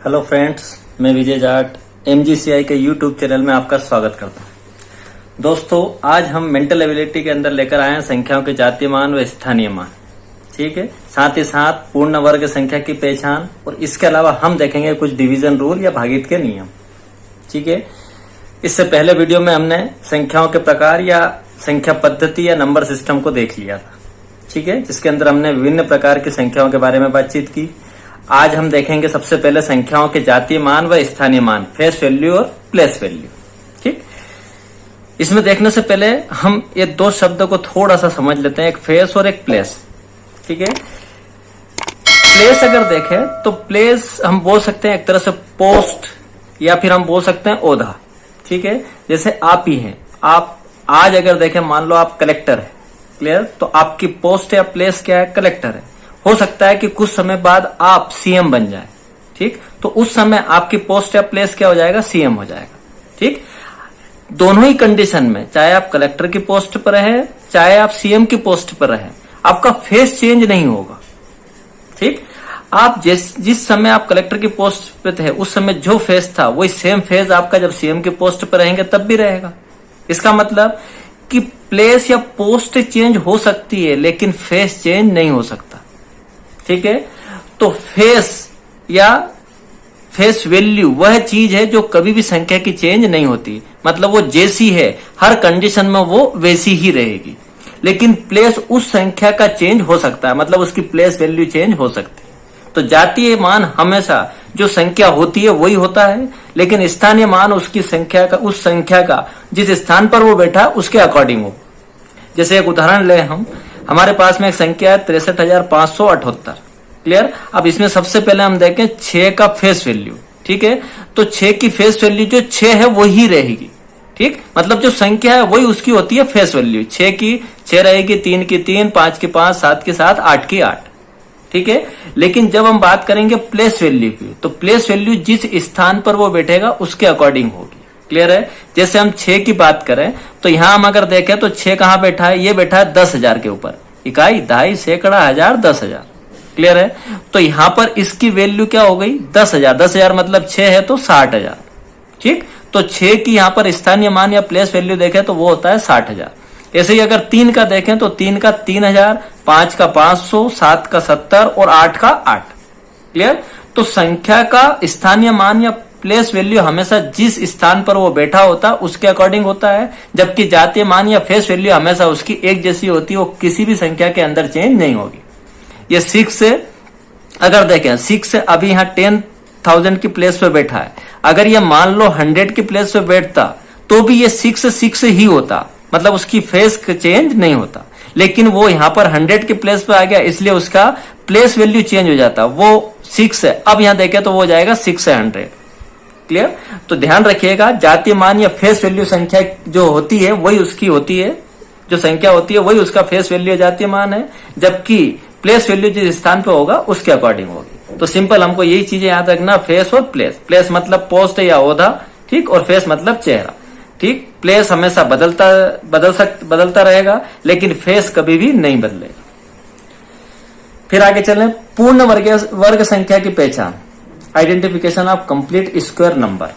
Hello friends, मैं विजय Jat MGCI के YouTube channel में आपका स्वागत करता हूं। दोस्तों, आज हम मेंटल एबिलिटी के अंदर लेकर आए हैं संख्याओं के जातीय मान व स्थानीय मान। ठीक है, साथ ही साथ पूर्ण वर्ग संख्या की पहचान और इसके अलावा हम देखेंगे कुछ डिवीजन रूल या भागित के नियम। ठीक है, इससे पहले वीडियो में हमने संख्याओं के प्रकार या संख्या पद्धति या नंबर सिस्टम को देख लिया था। ठीक है, जिसके अंदर हमने विभिन्न प्रकार की संख्याओं के बारे में बातचीत की। आज हम देखेंगे सबसे पहले संख्याओं के जातीय मान व स्थानीय मान, फेस वैल्यू और प्लेस वैल्यू। ठीक, इसमें देखने से पहले हम ये दो शब्दों को थोड़ा सा समझ लेते हैं, एक फेस और एक प्लेस। ठीक है, प्लेस अगर देखें तो प्लेस हम बोल सकते हैं एक तरह से पोस्ट या फिर हम बोल सकते हैं ओधा। ठीक है, जैसे आप ही हैं, आप आज अगर देखें, मान लो आप कलेक्टर है, क्लियर, तो आपकी पोस्ट या प्लेस क्या है? कलेक्टर है। हो सकता है कि कुछ समय बाद आप CM बन जाए। ठीक, तो उस समय आपकी पोस्ट या प्लेस क्या हो जाएगा? CM हो जाएगा। ठीक, दोनों ही कंडीशन में, चाहे आप कलेक्टर की पोस्ट पर रहे, चाहे आप CM की पोस्ट पर रहे, आपका फेस चेंज नहीं होगा। ठीक, आप जिस समय आप कलेक्टर की पोस्ट पे थे उस समय जो फेस था वही सेम फेस आपका जब CM की पोस्ट पर रहेंगे तब भी रहेगा। इसका मतलब कि प्लेस या पोस्ट चेंज हो सकती है लेकिन फेस चेंज नहीं हो सकता। ठीक है, तो फेस या फेस वैल्यू वह चीज है जो कभी भी संख्या की चेंज नहीं होती, मतलब वो जैसी है हर कंडीशन में वो वैसी ही रहेगी। लेकिन प्लेस उस संख्या का चेंज हो सकता है, मतलब उसकी प्लेस वैल्यू चेंज हो सकती है। तो जातीय मान हमेशा जो संख्या होती है वही होता है, लेकिन स्थानीय मान उसकी संख्या का, उस संख्या का जिस स्थान पर वो बैठा उसके अकॉर्डिंग हो। जैसे एक उदाहरण ले, हमारे पास में एक संख्या है 63,578। क्लियर, अब इसमें सबसे पहले हम देखें 6 का फेस वैल्यू। ठीक है, तो 6 की फेस वैल्यू जो 6 है वही रहेगी। ठीक, मतलब जो संख्या है वही उसकी होती है फेस वैल्यू। 6 की 6 रहेगी, 3 की 3, 5 की 5, 7 की 7, 8 की 8। ठीक है, लेकिन जब हम बात करेंगे प्लेस वैल्यू की, तो प्लेस वैल्यू जिस स्थान पर वो बैठेगा उसके अकॉर्डिंग होगी। क्लियर है, जैसे हम 6 की बात करें तो यहां हम अगर देखें तो 6 कहां बैठा है? ये बैठा है 10,000 के ऊपर। इकाई, दहाई, सैकड़ा, हजार, 10,000। क्लियर है, तो यहां पर इसकी वैल्यू क्या हो गई? 10,000। 10,000 मतलब 6 है तो 60,000। ठीक, तो 6 की यहां पर स्थानीय मान या प्लेस वैल्यू देखें तो वो होता है 60,000। ऐसे ही अगर 3 का देखें तो 3 का 3,000, 5 का 500, 7 का 70 और 8 का 8। क्लियर, तो संख्या का स्थानीय मान या प्लेस वैल्यू हमेशा जिस स्थान पर वो बैठा होता है उसके अकॉर्डिंग होता है, जबकि जातीय मान या फेस वैल्यू हमेशा उसकी एक जैसी होती है, वो किसी भी संख्या के अंदर चेंज नहीं होगी। ये 6 से अगर देखें, 6 से अभी यहाँ 10,000 की प्लेस पे बैठा है, अगर ये मान लो 100 की प्लेस पे बैठता तो भी ये 6 ही होता, मतलब उसकी फेस चेंज नहीं होता। लेकिन वो यहाँ पर 100 की प्लेस पे आ गया इसलिए उसका प्लेस वैल्यू चेंज हो जाता। वो 6 है, अब यहाँ देखें तो वो जाएगा 6 से 100। क्लियर, तो ध्यान रखिएगा, जातीय मान या फेस वैल्यू संख्या जो होती है वही उसकी होती है, जो संख्या होती है वही उसका फेस वैल्यू जातीय मान है, जबकि प्लेस वैल्यू जिस स्थान पे होगा उसके अकॉर्डिंग होगी। तो सिंपल हमको यही चीजें याद रखना, फेस और प्लेस। प्लेस मतलब पोस्ट या ओधा, ठीक, और फेस मतलब चेहरा। ठीक, प्लेस हमेशा बदलता रहेगा लेकिन फेस कभी भी नहीं बदलेगा। फिर आगे चलें, पूर्ण वर्ग संख्या की पहचान, identification of complete square number.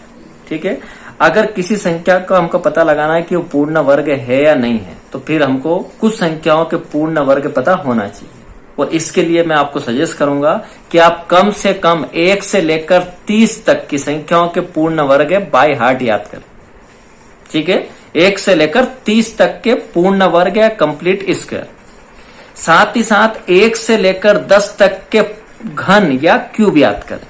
ठीक है, अगर किसी संख्या का हमको पता लगाना है कि वो पूर्ण वर्ग है या नहीं है, तो फिर हमको कुछ संख्याओं के पूर्ण वर्ग पता होना चाहिए। और इसके लिए मैं आपको सजेस्ट करूंगा कि आप कम से कम 1 से लेकर 30 तक की संख्याओं के पूर्ण वर्ग बाय हार्ट याद करें। ठीक है, 1 से लेकर 30 तक के पूर्ण वर्ग या कंप्लीट स्क्वायर, साथ ही साथ 1 से लेकर 10 तक के घन या क्यूब याद करें।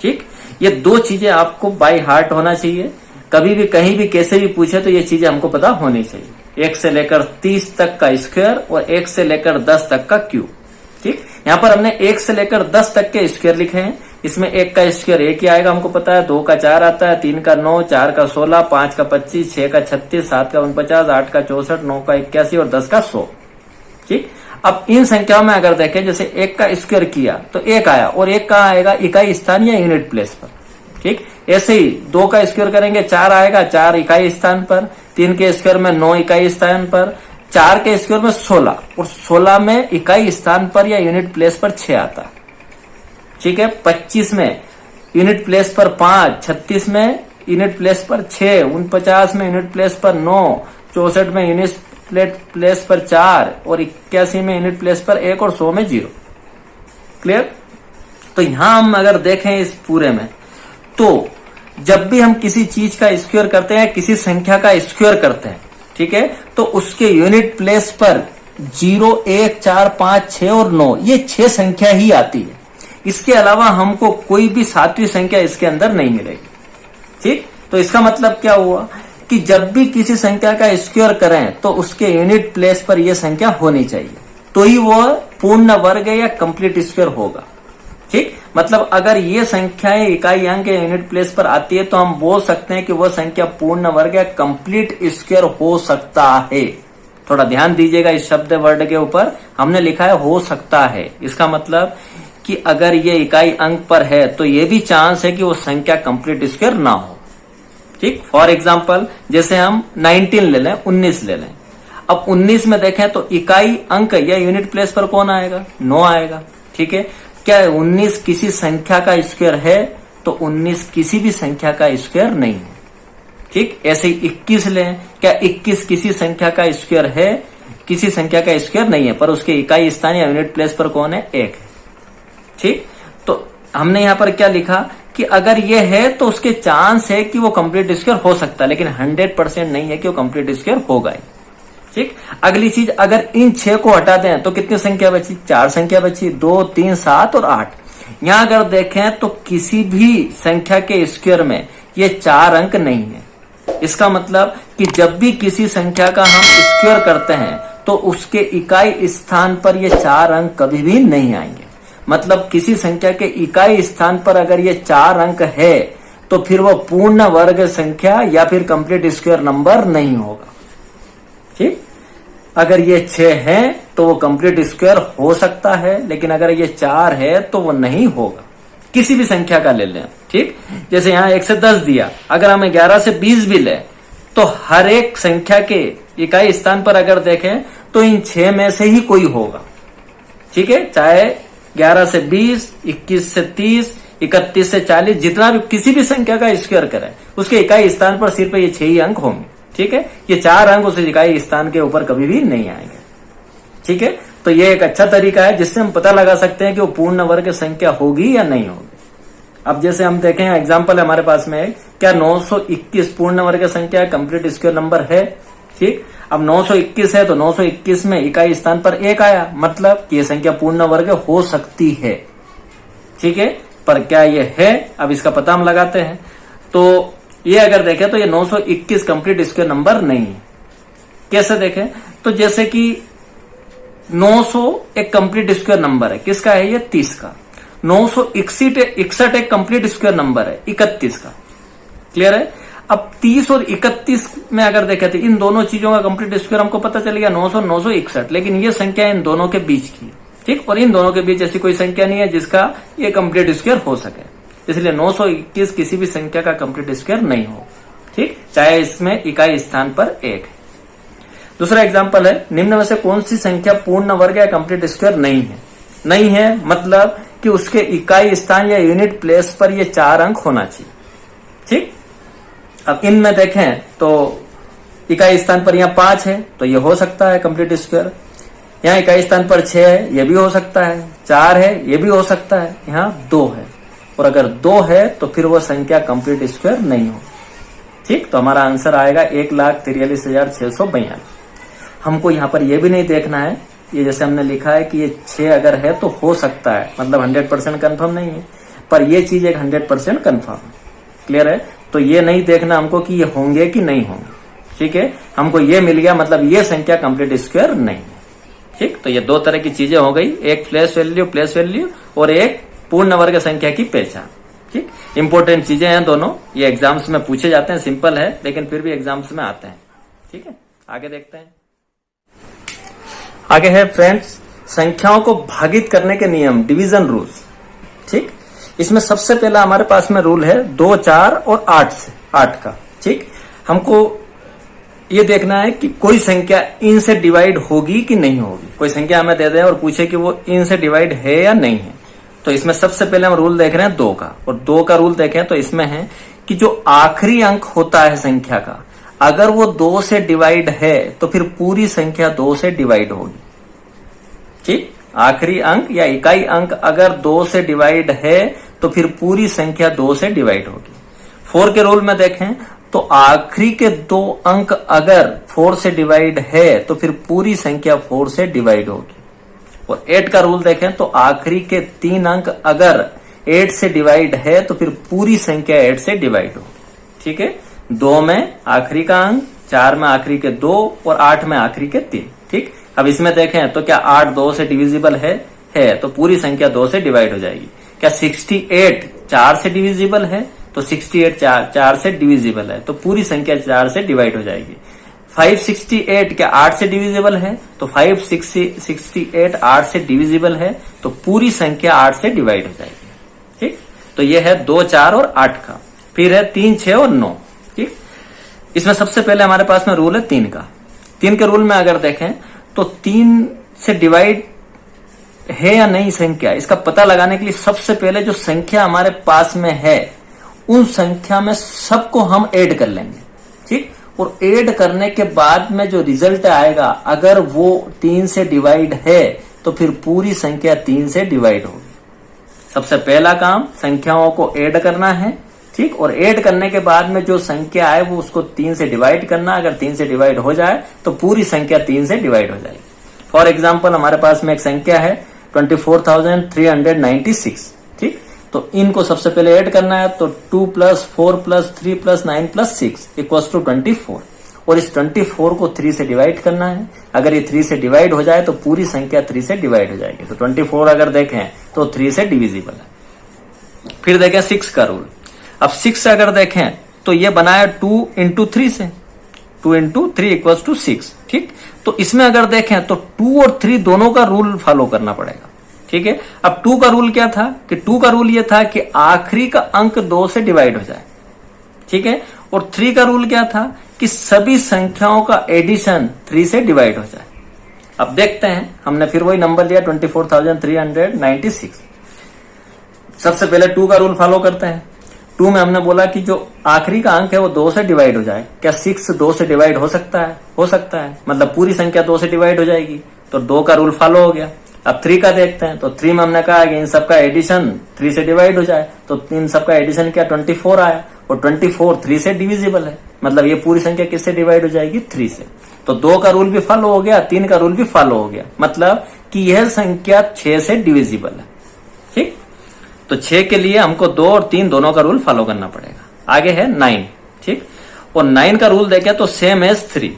ठीक, ये दो चीजें आपको बाय हार्ट होना चाहिए। कभी भी कहीं भी कैसे भी पूछे तो ये चीजें हमको पता होनी चाहिए। 1 से लेकर 30 तक का स्क्वायर और 1 से लेकर 10 तक का क्यूब। ठीक, यहाँ पर हमने 1 से लेकर 10 तक के स्क्वायर लिखे हैं। इसमें 1 का स्क्वायर 1 ही आएगा, हमको पता है। 2 का 4 आता है, 3 का 9, 4 का 16, 5 का 25, 6 का 36, 7 का 49, 8 का 64, 9 का 81 और 10 का 100। ठीक, अब इन संख्याओं में अगर देखें, जैसे 1 का स्क्वायर किया तो 1 आया, और 1 कहाँ आएगा? इकाई स्थान या यूनिट प्लेस पर। ठीक, ऐसे ही 2 का स्क्वायर करेंगे, 4 आएगा, 4 इकाई स्थान पर। 3 के स्क्वायर में 9 इकाई स्थान पर। 4 के स्क्वायर में 16, और 16 में इकाई स्थान पर या यूनिट प्लेस पर 6 आता है। ठीक है, 25 में यूनिट प्लेस पर 5, 36 में यूनिट प्लेस पर 6, 49 में यूनिट प्लेस पर 9, 64 में यूनिट प्लेस पर 4 और 81 में यूनिट प्लेस पर 1 और 100 में 0। क्लियर? तो यहां हम अगर देखें इस पूरे में, तो जब भी हम किसी चीज का स्क्वायर करते हैं, किसी संख्या का स्क्वायर करते हैं, ठीक है, तो उसके यूनिट प्लेस पर 0, 1, 4, 5, 6 और 9 ये 6 संख्या ही आती है। इसके अलावा हमको कोई भी 7वीं संख्या इसके अंदर नहीं मिलेगी। ठीक, तो इसका मतलब क्या हुआ कि जब भी किसी संख्या का स्क्वायर करें तो उसके यूनिट प्लेस पर यह संख्या होनी चाहिए, तो ही वो पूर्ण वर्ग या कंप्लीट स्क्वायर होगा। ठीक, मतलब अगर ये संख्याएं इकाई अंक या यूनिट प्लेस पर आती है तो हम बोल सकते हैं कि वह संख्या पूर्ण वर्ग या कंप्लीट स्क्वायर हो सकता है। थोड़ा ध्यान दीजिएगा इस शब्द वर्ड के ऊपर, हमने लिखा है हो सकता है। इसका मतलब कि अगर ये इकाई अंक पर है तो ये भी चांस है कि वो संख्या कंप्लीट स्क्वायर ना हो। ठीक, फॉर एग्जाम्पल जैसे हम 19 ले लें, 19 ले लें। अब 19 में देखें तो इकाई अंक या यूनिट प्लेस पर कौन आएगा? 9 आएगा। ठीक है, क्या 19 किसी संख्या का स्क्वायर है? तो 19 किसी भी संख्या का स्क्वायर नहीं है। ठीक, ऐसे ही 21 लें, क्या 21 किसी संख्या का स्क्वायर है? किसी संख्या का स्क्वायर नहीं है, पर उसके इकाई स्थान या यूनिट प्लेस पर कौन है? 1 है। ठीक, तो हमने यहां पर क्या लिखा कि अगर ये है तो उसके चांस है कि वो कंप्लीट स्क्वायर हो सकता है, लेकिन 100% नहीं है कि वो कंप्लीट स्क्वायर होगा। ठीक, अगली चीज, अगर इन 6 को हटा दें तो कितनी संख्या बची? 4 संख्या बची, 2, 3, 7 और 8। यहां अगर देखें तो किसी भी संख्या के स्क्वायर में ये 4 अंक नहीं है। इसका मतलब कि जब भी किसी संख्या का हम स्क्वायर करते हैं तो उसके इकाई स्थान पर ये 4 अंक कभी भी नहीं आएंगे। मतलब किसी संख्या के इकाई स्थान पर अगर ये 4 अंक है तो फिर वो पूर्ण वर्ग संख्या या फिर कंप्लीट स्क्वायर नंबर नहीं होगा। ठीक, अगर ये 6 है तो वो कंप्लीट स्क्वायर हो सकता है, लेकिन अगर ये 4 है तो वो नहीं होगा। किसी भी संख्या का ले लें। ठीक, जैसे यहाँ 1 से 10 दिया, अगर हम 11 से 20 भी ले तो हर एक संख्या के इकाई स्थान पर अगर देखें तो इन 6 में से ही कोई होगा। ठीक है, चाहे 11 से 20, 21 से 30, 31 से 40, जितना भी किसी भी संख्या का स्क्वायर करें उसके इकाई स्थान पर सिर्फ ये 6 ही अंक होंगे। ठीक है, ये 4 अंक उस इकाई स्थान के ऊपर कभी भी नहीं आएंगे। ठीक है, तो ये एक अच्छा तरीका है जिससे हम पता लगा सकते हैं कि वो पूर्ण वर्ग संख्या होगी या नहीं होगी। अब जैसे हम देखें एग्जाम्पल हमारे पास में है, क्या 921 पूर्ण वर्ग संख्या कंप्लीट स्क्वायर नंबर है? ठीक, अब 921 है तो 921 में इकाई स्थान पर 1 आया, मतलब कि यह संख्या पूर्ण वर्ग हो सकती है। ठीक है, पर क्या ये है? अब इसका पता हम लगाते हैं। तो ये अगर देखें तो ये 921 कंप्लीट स्क्वायर नंबर नहीं है। कैसे देखें? तो जैसे कि 900 एक कंप्लीट स्क्वायर नंबर है, किसका है ये? 30 का। 961 एक कंप्लीट स्क्वायर नंबर है, 31 का। क्लियर है? अब 30 और 31 में अगर देखें तो इन दोनों चीजों का कंप्लीट स्क्वायर हमको पता चल गया 900, 961, लेकिन ये संख्या इन दोनों के बीच की। ठीक, और इन दोनों के बीच ऐसी कोई संख्या नहीं है जिसका ये कंप्लीट स्क्वायर हो सके, इसलिए 921 किसी भी संख्या का कंप्लीट स्क्वायर नहीं हो। ठीक, चाहे इसमें इकाई स्थान पर 1 है। दूसरा एग्जांपल है, निम्न में से कौन सी संख्या पूर्ण वर्ग या कंप्लीट स्क्वायर नहीं है? नहीं है मतलब कि उसके इकाई स्थान या यूनिट प्लेस पर ये 4 अंक होना चाहिए। ठीक, अब इनमें देखें तो इकाई स्थान पर यहाँ 5 है तो ये हो सकता है कंप्लीट स्क्वायर। यहाँ इकाई स्थान पर 6 है, ये भी हो सकता है। 4 है, ये भी हो सकता है। यहाँ 2 है, और अगर 2 है तो फिर वो संख्या कंप्लीट स्क्वायर नहीं हो। ठीक, तो हमारा आंसर आएगा 1,43,642। हमको यहाँ पर यह भी नहीं देखना है, ये जैसे हमने लिखा है कि ये 6 अगर है तो हो सकता है, मतलब 100% कंफर्म नहीं है, पर ये चीज एक 100% कंफर्म है। क्लियर है? तो ये नहीं देखना हमको कि ये होंगे कि नहीं होंगे। ठीक है, हमको ये मिल गया, मतलब ये संख्या कंप्लीट स्क्वायर नहीं है। ठीक, तो ये 2 तरह की चीजें हो गई, एक प्लेस वैल्यू और एक पूर्ण वर्ग संख्या की पहचान। ठीक, इंपॉर्टेंट चीजें हैं दोनों, ये एग्जाम्स में पूछे जाते हैं, सिंपल है लेकिन फिर भी एग्जाम्स में आते हैं। ठीक है, आगे देखते हैं। आगे है फ्रेंड्स, संख्याओं को भागित करने के नियम, डिवीजन रूल्स। ठीक, इसमें सबसे पहला हमारे पास में रूल है 2, 4 और 8 का। ठीक, हमको ये देखना है कि कोई संख्या इन से डिवाइड होगी कि नहीं होगी। कोई संख्या हमें दे दे और पूछे कि वो इन से डिवाइड है या नहीं है, तो इसमें सबसे पहले हम रूल देख रहे हैं 2 का, और 2 का रूल देखें तो इसमें है कि जो आखिरी अंक होता है संख्या का, अगर वो 2 से डिवाइड है तो फिर पूरी संख्या 2 से डिवाइड होगी। ठीक, आखिरी अंक या इकाई अंक अगर 2 से डिवाइड है तो फिर पूरी संख्या 2 से डिवाइड होगी। 4 के रूल में देखें तो आखिरी के 2 अंक अगर 4 से डिवाइड है तो फिर पूरी संख्या 4 से डिवाइड होगी। और 8 का रूल देखें तो आखिरी के 3 अंक अगर 8 से डिवाइड है तो फिर पूरी संख्या 8 से डिवाइड होगी। ठीक है, 2 में आखिरी का अंक, 4 में आखिरी के 2 और 8 में आखिरी के 3। ठीक, अब इसमें देखें तो क्या 8 2 से डिविजिबल है तो पूरी संख्या 2 से डिवाइड हो जाएगी। क्या 68 4 से डिविजिबल है, तो 68 4 से डिविजिबल है तो पूरी संख्या 4 से डिवाइड हो जाएगी। 568 क्या 8 से डिविजिबल है, तो 568 8 से डिविजिबल है तो पूरी संख्या 8 से डिवाइड हो जाएगी। ठीक, तो ये है 2 4 और 8 का। फिर है 3 6 और 9। ठीक, इसमें सबसे पहले हमारे पास में रूल है 3 का। 3 के रूल में अगर देखें तो 3 से डिवाइड है या नहीं संख्या, इसका पता लगाने के लिए सबसे पहले जो संख्या हमारे पास में है उन संख्या में सबको हम ऐड कर लेंगे। ठीक, और ऐड करने के बाद में जो रिजल्ट आएगा अगर वो 3 से डिवाइड है तो फिर पूरी संख्या 3 से डिवाइड होगी। सबसे पहला काम संख्याओं को ऐड करना है। ठीक, और ऐड करने के बाद में जो संख्या आए वो उसको 3 से डिवाइड करना। अगर 3 से डिवाइड हो जाए तो पूरी संख्या 3 से डिवाइड हो जाएगी। फॉर एग्जाम्पल हमारे पास में एक संख्या है 24,396। ठीक, तो इनको सबसे पहले ऐड करना है तो 2 + 4 + 3 + 9 + 6 = 24, और इस 24 को 3 से डिवाइड करना है। अगर ये 3 से डिवाइड हो जाए तो पूरी संख्या 3 से डिवाइड हो जाएगी। तो 24 अगर देखें तो 3 से डिविजिबल है। फिर देखें 6 का रूल। अब 6 अगर देखें तो ये बनाया 2 × 3 से, 2 × 3 = 6। ठीक, तो इसमें अगर देखें तो 2 और 3 दोनों का रूल फॉलो करना पड़ेगा। ठीक है, अब 2 का रूल क्या था कि 2 का रूल ये था कि आखिरी का अंक 2 से डिवाइड हो जाए। ठीक है, और 3 का रूल क्या था कि सभी संख्याओं का एडिशन 3 से डिवाइड हो जाए। अब देखते हैं, हमने फिर वही नंबर लिया 24,396। सबसे पहले 2 का रूल फॉलो करते हैं। 2 में हमने बोला कि जो आखिरी का अंक है वो 2 से डिवाइड हो जाए। क्या 6 2 से डिवाइड हो सकता है? हो सकता है, मतलब पूरी संख्या 2 से डिवाइड हो जाएगी। तो 2 का रूल फॉलो हो गया। अब 3 का देखते हैं तो 3 में हमने कहा कि इन सबका एडिशन 3 से डिवाइड हो जाए। तो इन सबका एडिशन क्या 24 आया, और 24 3 से डिविजिबल है, मतलब ये पूरी संख्या किससे डिवाइड हो जाएगी 3 से। तो 2 का रूल भी फॉलो हो गया, 3 का रूल भी फॉलो हो गया, मतलब कि यह संख्या 6 से डिविजिबल है। ठीक, तो 6 के लिए हमको 2 और 3 दोनों का रूल फॉलो करना पड़ेगा। आगे है 9। ठीक, और 9 का रूल देखें तो सेम एज 3,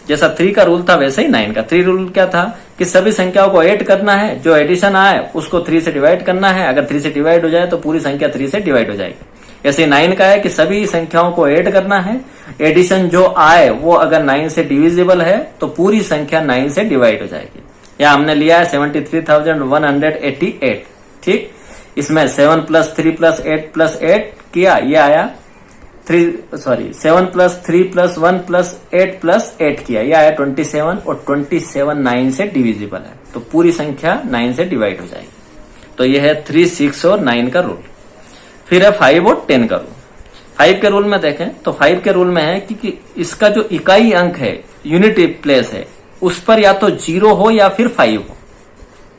जैसा 3 का रूल था वैसे ही 9 का। 3 रूल क्या था कि सभी संख्याओं को ऐड करना है, जो एडिशन आए उसको 3 से डिवाइड करना है। अगर 3 से डिवाइड हो जाए तो पूरी संख्या 3 से डिवाइड हो जाएगी। ऐसे 9 का है कि सभी संख्याओं को ऐड करना है, एडिशन जो आए वो अगर 9 से डिविजिबल है तो पूरी संख्या 9 से डिवाइड हो जाएगी। यहाँ हमने लिया है 73,188। ठीक, इसमें 7 + 3 + 8 + 8 किया, ये आया 7 + 3 + 1 + 8 + 8 किया, ये आया 27, और 27 9 से डिविजिबल है तो पूरी संख्या 9 से डिवाइड हो जाएगी। तो ये है 3 6 और 9 का रूल। फिर है 5 और 10 का रूल। 5 के रूल में देखें तो 5 के रूल में है कि इसका जो इकाई अंक है, यूनिट प्लेस है, उस पर या तो 0 हो या फिर 5 हो।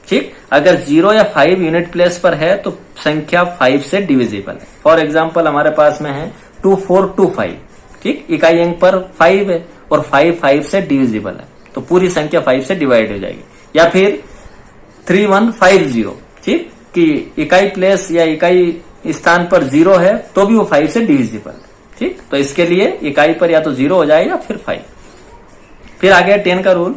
ठीक, अगर 0 या 5 यूनिट प्लेस पर है तो संख्या 5 से डिविजिबल है। फॉर एग्जाम्पल हमारे पास में है 2425। ठीक, इकाई अंक पर 5 है और 5 से डिविजिबल है तो पूरी संख्या 5 से डिवाइड हो जाएगी। या फिर 3150। ठीक, कि इकाई प्लेस या इकाई स्थान पर 0 है तो भी वो 5 से डिविजिबल है। ठीक, तो इसके लिए इकाई पर या तो 0 हो जाए या फिर 5। फिर आगे 10 का रूल।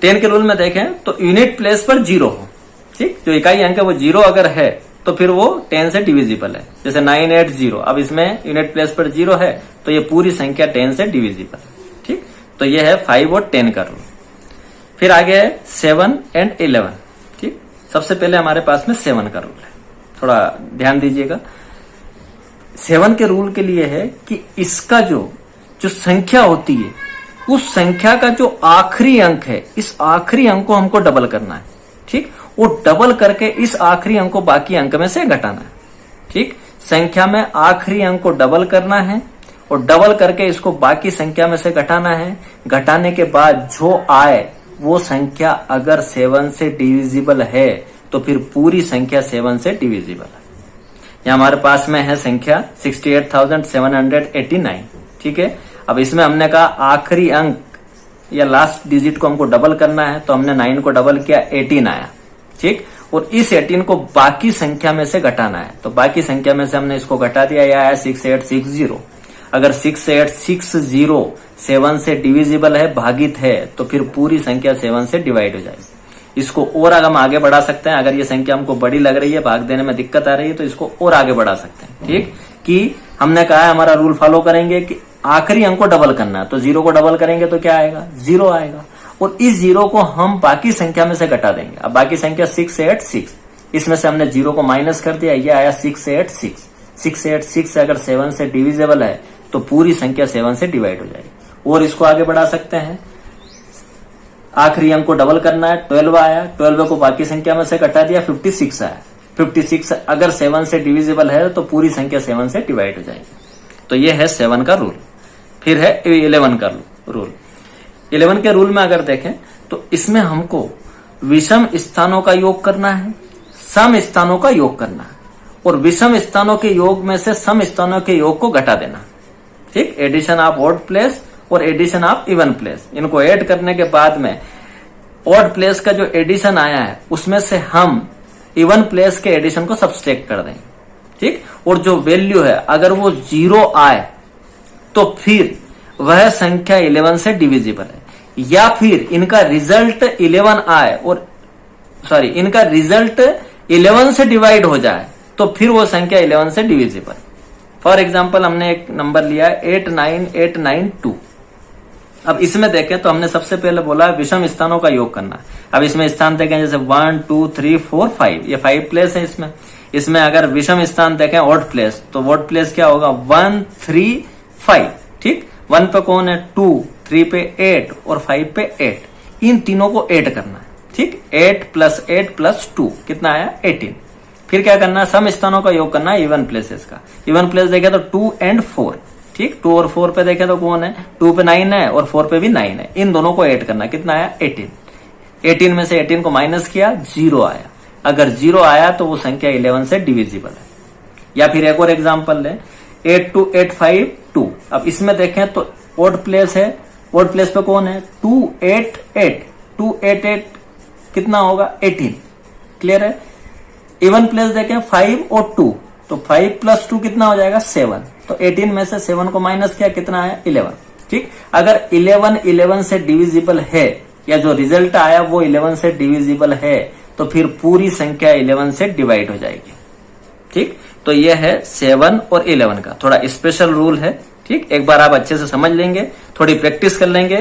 10 के रूल में देखें तो यूनिट प्लेस पर 0 हो। ठीक, जो इकाई अंक है वो 0 अगर है तो फिर वो 10 से डिविजिबल है। जैसे 980, अब इसमें यूनिट प्लेस पर 0 है तो ये पूरी संख्या 10 से डिविजिबल है। ठीक, तो ये है 5 और 10 का रूल। फिर आगे है 7 और 11। ठीक, सबसे पहले हमारे पास में 7 का रूल है, थोड़ा ध्यान दीजिएगा। 7 के रूल के लिए है कि इसका जो संख्या होती है उस संख्या का जो आखिरी अंक है, इस आखिरी अंक को हमको डबल करना है। ठीक, वो डबल करके इस आखिरी अंक को बाकी अंक में से घटाना है। ठीक, संख्या में आखिरी अंक को डबल करना है और डबल करके इसको बाकी संख्या में से घटाना है। घटाने के बाद जो आए वो संख्या अगर 7 से डिविजिबल है तो फिर पूरी संख्या 7 से डिविजिबल है। यहाँ हमारे पास में है संख्या 68,789। ठीक है, अब इसमें हमने कहा आखिरी अंक या लास्ट डिजिट को हमको डबल करना है, तो हमने 9 को डबल किया, 18 आया। ठीक, और इस 18 को बाकी संख्या में से घटाना है, तो बाकी संख्या में से हमने इसको घटा दिया, यह आया 6860। अगर 6860 7 से डिविजिबल है, भागित है, तो फिर पूरी संख्या 7 से डिवाइड हो जाएगी। इसको और अगर हम आगे बढ़ा सकते हैं, अगर ये संख्या हमको बड़ी लग रही है, भाग देने में दिक्कत आ रही है, तो इसको और आगे बढ़ा सकते हैं। ठीक, कि हमने कहा है हमारा रूल फॉलो करेंगे कि आखिरी अंक को डबल करना है, तो 0 को डबल करेंगे तो क्या आएगा, 0 आएगा, और इस 0 को हम बाकी संख्या में से घटा देंगे। अब बाकी संख्या 686, इसमें से हमने 0 को माइनस कर दिया, ये आया 686। 686 अगर 7 से डिविजिबल है तो पूरी संख्या 7 से डिवाइड हो जाएगी। और इसको आगे बढ़ा सकते हैं, आखिरी अंक को डबल करना है, 12 आया, 12 को बाकी संख्या में से घटा दिया, 56 आया। 56 अगर 7 से डिविजिबल है तो पूरी संख्या 7 से डिवाइड हो जाएगी। तो ये है 7 का रूल। फिर है 11 का रूल। 11 के रूल में अगर देखें तो इसमें हमको विषम स्थानों का योग करना है, सम स्थानों का योग करना है, और विषम स्थानों के योग में से सम स्थानों के योग को घटा देना। ठीक, एडिशन ऑफ ऑड प्लेस और एडिशन ऑफ इवन प्लेस, इनको ऐड करने के बाद में ऑड प्लेस का जो एडिशन आया है उसमें से हम इवन प्लेस के एडिशन को सब्सट्रैक्ट कर देंगे। ठीक, और जो वैल्यू है अगर वो 0 आए तो फिर वह संख्या 11 से डिविजिबल है, या फिर इनका रिजल्ट 11 आए और इनका रिजल्ट 11 से डिवाइड हो जाए तो फिर वो संख्या 11 से डिविजिबल। फॉर एग्जाम्पल हमने एक नंबर लिया 89892। अब इसमें देखें तो हमने सबसे पहले बोला विषम स्थानों का योग करना। अब इसमें स्थान देखें जैसे 1 2 3 4 5, ये 5 प्लेस है। इसमें अगर विषम स्थान देखें ऑड प्लेस, तो ऑड प्लेस क्या होगा, 1 3 5। ठीक, 1 पे कौन है, 2, 3 पे 8 और 5 पे 8, इन तीनों को ऐड करना है। ठीक, 8 + 8 + 2 कितना आया, 18। फिर क्या करना है, सम स्थानों का योग करना है इवन प्लेसेस का। इवन प्लेस देखे तो 2 और 4। ठीक, 2 और 4 पे देखे तो कौन है, 2 पे 9 है और 4 पे भी 9 है, इन दोनों को ऐड करना है। कितना आया, 18। 18 में से 18 को माइनस किया, 0 आया। अगर 0 आया तो वो संख्या 11 से डिविजिबल है। या फिर एक और एग्जाम्पल ले, 8285 अब इसमें देखें तो ऑड प्लेस है, ऑड प्लेस पे कौन है, 288 288 कितना होगा, 18। क्लियर है। इवन प्लेस देखें 5 और 2, तो 5 + 2 कितना हो जाएगा, 7। तो 18 में से 7 को माइनस किया, कितना आया, 11। ठीक, अगर 11 से डिविजिबल है, या जो रिजल्ट आया वो 11 से डिविजिबल है, तो फिर पूरी संख्या 11 से डिवाइड हो जाएगी। ठीक, तो ये है 7 और 11 का थोड़ा स्पेशल रूल है। ठीक, एक बार आप अच्छे से समझ लेंगे, थोड़ी प्रैक्टिस कर लेंगे,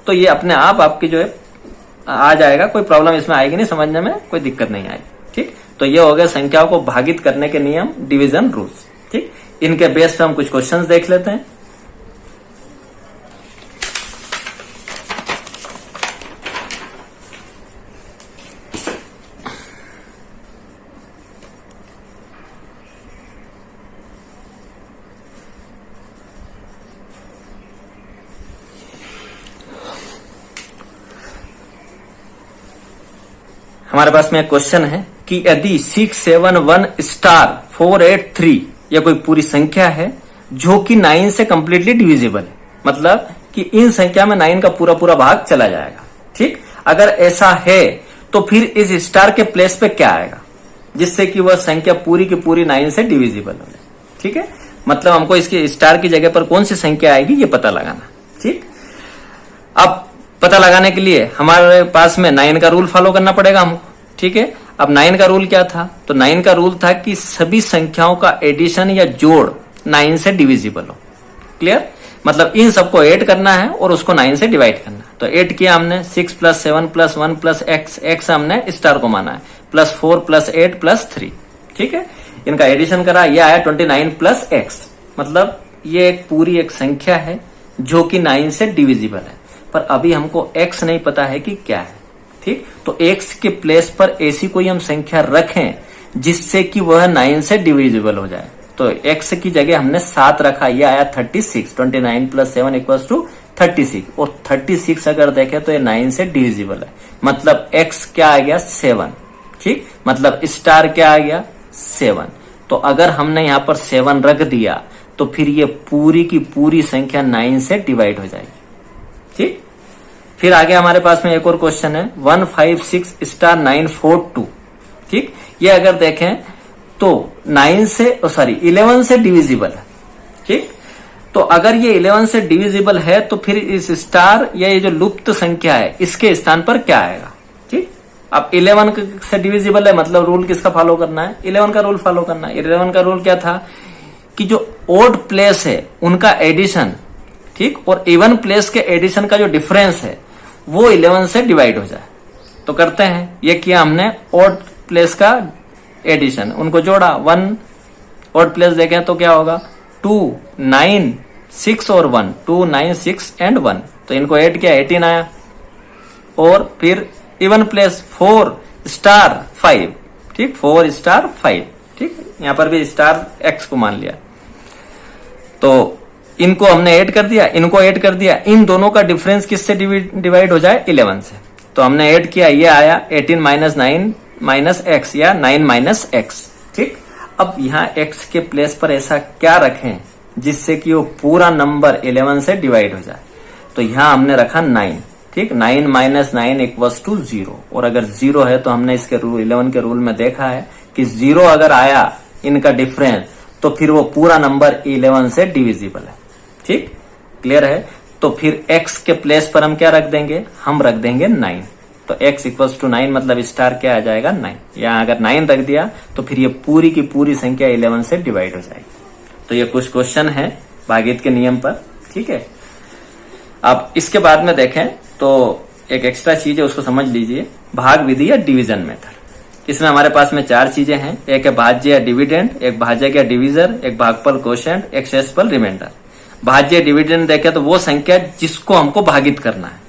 तो ये अपने आप आपकी जो है आ जाएगा, कोई प्रॉब्लम इसमें आएगी नहीं, समझने में कोई दिक्कत नहीं आएगी। ठीक, तो ये हो गया संख्याओं को भागित करने के नियम, डिवीजन रूल्स। ठीक, इनके बेस पे हम कुछ क्वेश्चंस देख लेते हैं। हमारे पास में एक क्वेश्चन है कि यदि 671*483 यह कोई पूरी संख्या है जो कि 9 से कंप्लीटली डिविजिबल है, मतलब कि इन संख्या में 9 का पूरा पूरा भाग चला जाएगा। ठीक, अगर ऐसा है तो फिर इस स्टार के प्लेस पे क्या आएगा जिससे कि वह संख्या पूरी की पूरी 9 से डिविजिबल हो जाए। ठीक है, मतलब हमको इसके स्टार की जगह पर कौन सी संख्या आएगी ये पता लगाना। ठीक, अब पता लगाने के लिए हमारे पास में 9 का रूल फॉलो करना पड़ेगा हमको। ठीक है, अब 9 का रूल क्या था, तो 9 का रूल था कि सभी संख्याओं का एडिशन या जोड़ 9 से डिविजिबल हो। क्लियर, मतलब इन सबको ऐड करना है और उसको 9 से डिवाइड करना है। तो ऐड किया हमने 6 + 7 + 1 + x हमने स्टार को माना है, +4 + 8 + 3। ठीक है, इनका एडिशन करा, ये आया 29 + x, मतलब ये एक पूरी एक संख्या है जो कि 9 से डिविजिबल है। पर अभी हमको x नहीं पता है कि क्या है। ठीक, तो x के प्लेस पर ऐसी कोई हम संख्या रखें जिससे कि वह 9 से डिविजिबल हो जाए। तो x की जगह हमने 7 रखा, ये आया 36, 29 + 7 = 36, और 36 अगर देखें तो ये 9 से डिविजिबल है, मतलब x क्या आ गया 7, ठीक, मतलब स्टार क्या आ गया 7। तो अगर हमने यहाँ पर 7 रख दिया तो फिर ये पूरी की पूरी संख्या 9 से डिवाइड हो जाएगी, ठीक। फिर आगे हमारे पास में एक और क्वेश्चन है 156*942, ठीक, ये अगर देखें तो 11 से डिविजिबल है, ठीक। तो अगर ये 11 से डिविजिबल है तो फिर इस स्टार या ये जो लुप्त संख्या है इसके स्थान पर क्या आएगा, ठीक। अब 11 से डिविजिबल है, मतलब रूल किसका फॉलो करना है, 11 का रूल फॉलो करना है। 11 का रूल क्या था कि जो ओड प्लेस है उनका एडिशन, ठीक, और इवन प्लेस के एडिशन का जो डिफरेंस है वो 11 से डिवाइड हो जाए। तो करते हैं, ये किया हमने ओड प्लेस का एडिशन, उनको जोड़ा, 1 ओड प्लेस देखें तो क्या होगा 2, 9, 6 और 1, 2, 9, 6 एंड 1, तो इनको ऐड किया 18 आया। और फिर इवन प्लेस 4 स्टार 5, ठीक, 4 स्टार 5, ठीक, यहां पर भी स्टार x को मान लिया। तो इनको हमने ऐड कर दिया, इनको ऐड कर दिया, इन दोनों का डिफरेंस किससे डिवाइड हो जाए 11 से। तो हमने ऐड किया, ये आया 18 - 9 - x या 9 - x, ठीक। अब यहाँ x के प्लेस पर ऐसा क्या रखें जिससे कि वो पूरा नंबर 11 से डिवाइड हो जाए। तो यहाँ हमने रखा 9, ठीक, 9 - 9 = 0, और अगर 0 है तो हमने इसके रूल 11 के रूल में देखा है कि 0 अगर आया इनका डिफरेंस तो फिर वो पूरा नंबर 11 से डिविजिबल है, ठीक, क्लियर है। तो फिर x के प्लेस पर हम क्या रख देंगे, हम रख देंगे 9, तो x = 9, मतलब स्टार क्या आ जाएगा 9। यहाँ अगर 9 रख दिया तो फिर ये पूरी की पूरी संख्या 11 से डिवाइड हो जाएगी। तो ये कुछ क्वेश्चन है भागीत के नियम पर, ठीक है। अब इसके बाद में देखें तो एक एक्स्ट्रा चीज है, उसको समझ लीजिए, भाग विधि या डिवीजन मेथड। इसमें हमारे पास में 4 चीजें हैं, एक है भाज्य या डिविडेंड, एक भाजक या डिविजर, एक भागफल कोशेंट, एक शेषफल रिमाइंडर। भाज्य डिविडेंड देखें तो वो संख्या जिसको हमको भागित करना है,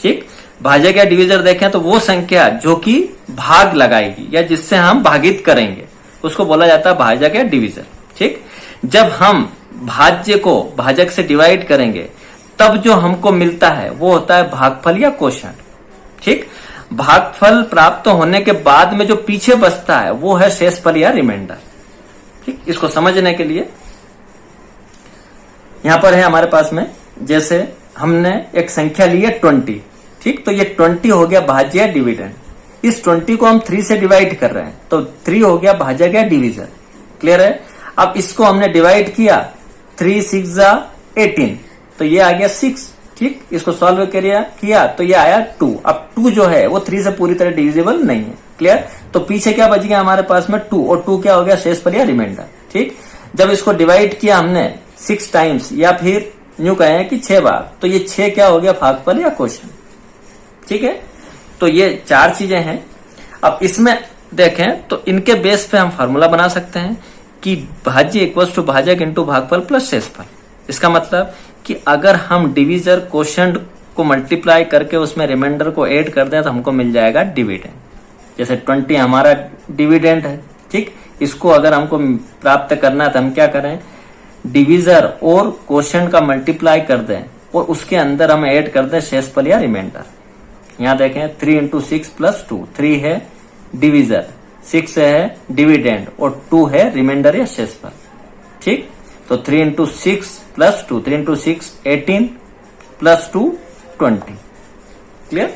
ठीक। भाजक या डिविजर देखें तो वो संख्या जो कि भाग लगाएगी या जिससे हम भागित करेंगे उसको बोला जाता है भाजक या डिविजर, ठीक। जब हम भाज्य को भाजक से डिवाइड करेंगे तब जो हमको मिलता है वो होता है भागफल या कोशेंट, ठीक। भागफल प्राप्त होने के बाद में जो पीछे बचता है वो है शेषफल या रिमाइंडर, ठीक। इसको समझने के लिए यहां पर है हमारे पास में, जैसे हमने एक संख्या ली है 20, ठीक, तो ये 20 हो गया भाज्य या डिविडेंड। इस 20 को हम 3 से डिवाइड कर रहे हैं तो 3 हो गया भाजक या डिविजन, क्लियर है। अब इसको हमने डिवाइड किया, 3 × 6 = 18, तो ये आ गया 6, ठीक। इसको सॉल्व किया तो ये आया 2। अब 2 जो है वो 3 से पूरी तरह डिविजिबल नहीं है, क्लियर। तो पीछे क्या बच गया हमारे पास में 2, और 2 क्या हो गया शेषफल या रिमाइंडर, ठीक। जब इसको डिवाइड किया हमने 6 टाइम्स या फिर यूं कहें कि 6 बार, तो ये 6 क्या हो गया भागफल या कोशेंट, ठीक है। तो ये 4 चीजें हैं। अब इसमें देखें तो इनके बेस पे हम फार्मूला बना सकते हैं कि भाज्य = भाजक × भागफल + शेषफल। इसका मतलब कि अगर हम डिविजर कोशेंट को मल्टीप्लाई करके उसमें रिमाइंडर को ऐड कर दें तो हमको मिल जाएगा डिविडेंड। जैसे 20 हमारा डिविडेंड है, ठीक। इसको अगर हमको प्राप्त करना है तो हम क्या करें, डिविजर और कोशेंट का मल्टीप्लाई कर दें और उसके अंदर हम ऐड कर दें शेषफल या रिमाइंडर। यहाँ देखें 3 × 6 + 2, 3 है डिविजर, 6 है डिविडेंड और 2 है रिमाइंडर या शेषफल, ठीक। तो 3 × 6 + 2, 3 × 6 18 + 2 20, क्लियर।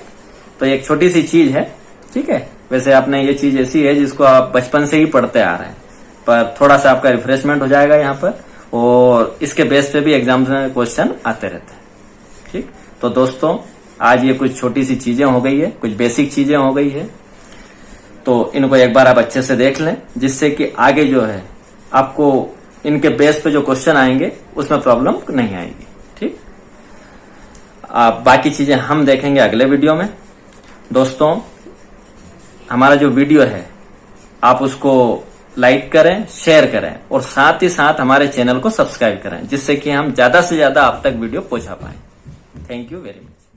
तो एक छोटी सी चीज है, ठीक है। वैसे आपने ये चीज ऐसी है जिसको आप बचपन से ही पढ़ते आ रहे हैं, पर थोड़ा सा आपका रिफ्रेशमेंट हो जाएगा यहाँ पर, और इसके बेस पे भी एग्जाम में क्वेश्चन आते रहते हैं, ठीक। तो दोस्तों आज ये कुछ छोटी सी चीजें हो गई है, कुछ बेसिक चीजें हो गई है, तो इनको एक बार आप अच्छे से देख लें जिससे कि आगे जो है आपको इनके बेस पे जो क्वेश्चन आएंगे उसमें प्रॉब्लम नहीं आएगी, ठीक। बाकी चीजें हम देखेंगे अगले वीडियो में। दोस्तों हमारा जो वीडियो है आप उसको लाइक करें, शेयर करें और साथ ही साथ हमारे चैनल को सब्सक्राइब करें जिससे कि हम ज्यादा से ज्यादा आप तक वीडियो पहुंचा पाए। Thank you very much.